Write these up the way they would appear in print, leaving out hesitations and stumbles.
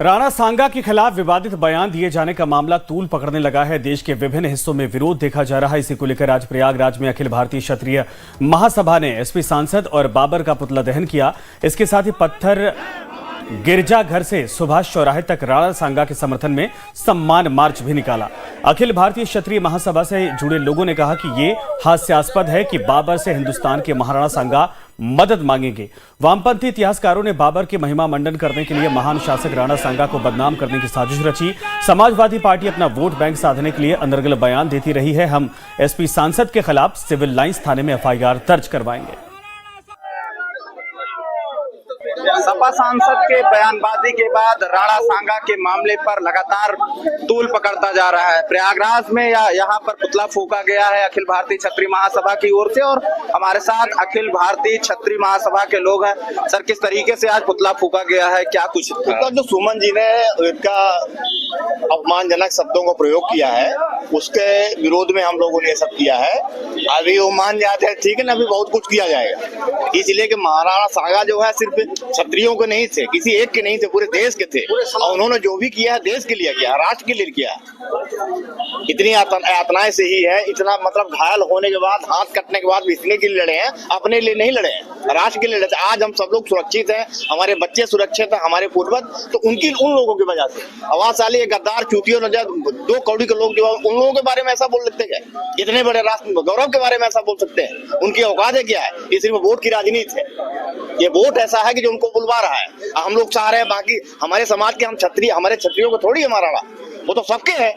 राणा सांगा के खिलाफ विवादित बयान दिए जाने का मामला तूल पकड़ने लगा है। देश के विभिन्न हिस्सों में विरोध देखा जा रहा है। इसी को लेकर आज प्रयागराज में अखिल भारतीय क्षत्रिय महासभा ने एसपी सांसद और बाबर का पुतला दहन किया। इसके साथ ही पत्थर गिरजाघर से सुभाष चौराहे तक राणा सांगा के समर्थन में सम्मान मार्च भी निकाला। अखिल भारतीय क्षत्रिय महासभा से जुड़े लोगों ने कहा कि ये हास्यास्पद है कि बाबर से हिंदुस्तान के महाराणा सांगा मदद मांगेंगे। वामपंथी इतिहासकारों ने बाबर के महिमा मंडन करने के लिए महान शासक राणा सांगा को बदनाम करने की साजिश रची। समाजवादी पार्टी अपना वोट बैंक साधने के लिए अनर्गल बयान देती रही है। हम एसपी सांसद के खिलाफ सिविल लाइंस थाने में एफआईआर दर्ज करवाएंगे। सपा सांसद के बयानबाजी के बाद राणा सांगा के मामले पर लगातार तूल पकड़ता जा रहा है। प्रयागराज में यहाँ पर पुतला फूंका गया है अखिल भारतीय क्षत्रिय महासभा की ओर से, और हमारे साथ अखिल भारतीय क्षत्रिय महासभा के लोग हैं। सर, किस तरीके से आज पुतला फूंका गया है, क्या कुछ? जो सुमन जी ने इनका अपमानजनक शब्दों का प्रयोग किया है, उसके विरोध में हम लोगों ने ये सब किया है। अभी वो मान जाते हैं, ठीक है ना, अभी बहुत कुछ किया जाएगा। इसलिए कि महाराणा सांगा जो है सिर्फ क्षत्रियों के नहीं थे, किसी एक के नहीं थे, पूरे देश के थे। और उन्होंने जो भी किया है देश के लिए किया, राष्ट्र के लिए किया। इतनी यातनाएं से ही है, इतना मतलब घायल होने के बाद, हाथ कटने के बाद भी इसलिए के लिए लड़े हैं, अपने लिए नहीं लड़े हैं, राष्ट्र के लिए लड़े। आज हम सब लोग सुरक्षित हैं, हमारे बच्चे सुरक्षित हैं, हमारे पूर्वज, तो उन लोगों की वजह से आवाज साली गद्दार चूतियों ने दो कौड़ी के लोग जो उन लोगों के बारे में ऐसा बोल लेते हैं। इतने बड़े राष्ट्र गौरव के बारे में ऐसा बोल सकते हैं? उनकी औकात है क्या है? ये सिर्फ वोट की राजनीति है। ये वोट ऐसा है कि जो उनको बुलवा रहा है। हम लोग चाह रहे हैं, बाकी हमारे समाज के हम क्षत्रिय, हमारे क्षत्रियों को थोड़ी है महाराणा, वो तो सबके है,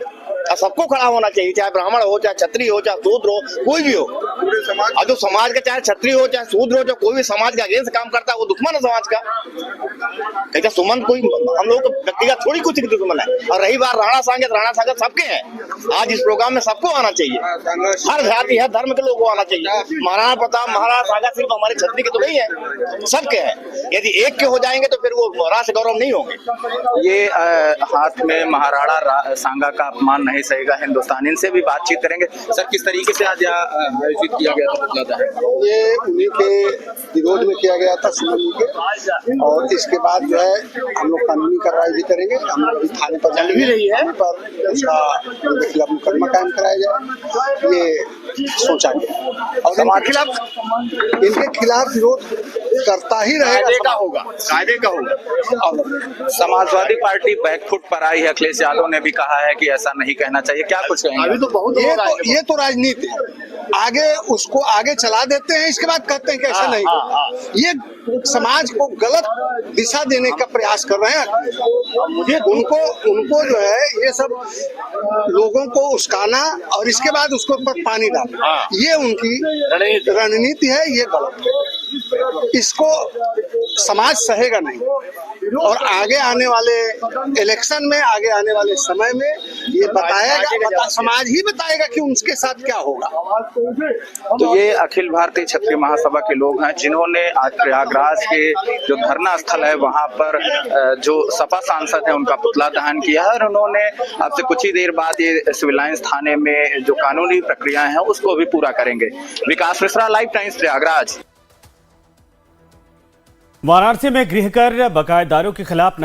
सबको खड़ा होना चाहिए, चाहे ब्राह्मण हो, चाहे क्षत्रिय हो, चाहे शूद्र हो, कोई भी हो। और जो समाज का चाहे क्षत्रिय हो, चाहे शूद्र हो, जो कोई भी समाज के अगेंस्ट काम करता है, वो दुश्मन है समाज का। कहते सुमन कोई हम लोग को व्यक्तिगत थोड़ी कुछ दुश्मन है। और रही बात राणा सांगा सबके हैं। आज इस प्रोग्राम में सबको आना चाहिए, हर जाति हर धर्म के लोगों को आना चाहिए। महाराणा प्रताप, महाराणा सांगा सिर्फ हमारे क्षत्रिय के तो नहीं है, सबके हैं। यदि एक के हो जाएंगे तो फिर वो राष्ट्र गौरव नहीं होंगे। ये हाथ में महाराणा सांगा का अपमान नहीं सहेगा हिंदुस्तानी, इनसे भी बातचीत करेंगे। सर, किस तरीके से आज आयोजित किया गया था पुतला दहन? ये उन्हीं के विरोध में किया गया था, सुमन जी के, और इसके बाद जो है हम लोग कानूनी कार्रवाई भी करेंगे। हम लोग थाने पर चल भी रही है, पर उसका खिलाफ मुकदमा कायम कराया जाए, ये सोचा गया। और इनके खिलाफ विरोध करता ही रहेगा, कायदे का होगा। समाजवादी पार्टी बैकफुट पर आई है। अखिलेश यादव ने भी कहा है कि ऐसा नहीं कहना चाहिए, क्या कुछ कहेंगे? अभी तो बहुत ये तो राजनीति है। आगे उसको आगे चला देते हैं, इसके बाद कहते हैं कि ऐसा नहीं। ये समाज को गलत दिशा देने का प्रयास कर रहे हैं। उनको जो है ये सब लोगों को उस्काना और इसके बाद उसके ऊपर पानी डालना, ये उनकी रणनीति है। ये गलत है, इसको समाज सहेगा नहीं। और आगे आने वाले इलेक्शन में, आगे आने वाले समय में ये समाज ही बताएगा कि उनके साथ क्या होगा। तो ये अखिल भारतीय क्षत्रिय महासभा के लोग हैं, जिन्होंने आज प्रयागराज के जो धरना स्थल है वहां पर जो सपा सांसद है उनका पुतला दहन किया है। और उन्होंने अब से कुछ ही देर बाद ये सिविल लाइंस थाने में जो कानूनी प्रक्रियाएं हैं उसको भी पूरा करेंगे। विकास मिश्रा, लाइव टाइम्स, प्रयागराज। वाराणसी में गृहकर बकायेदारों के खिलाफ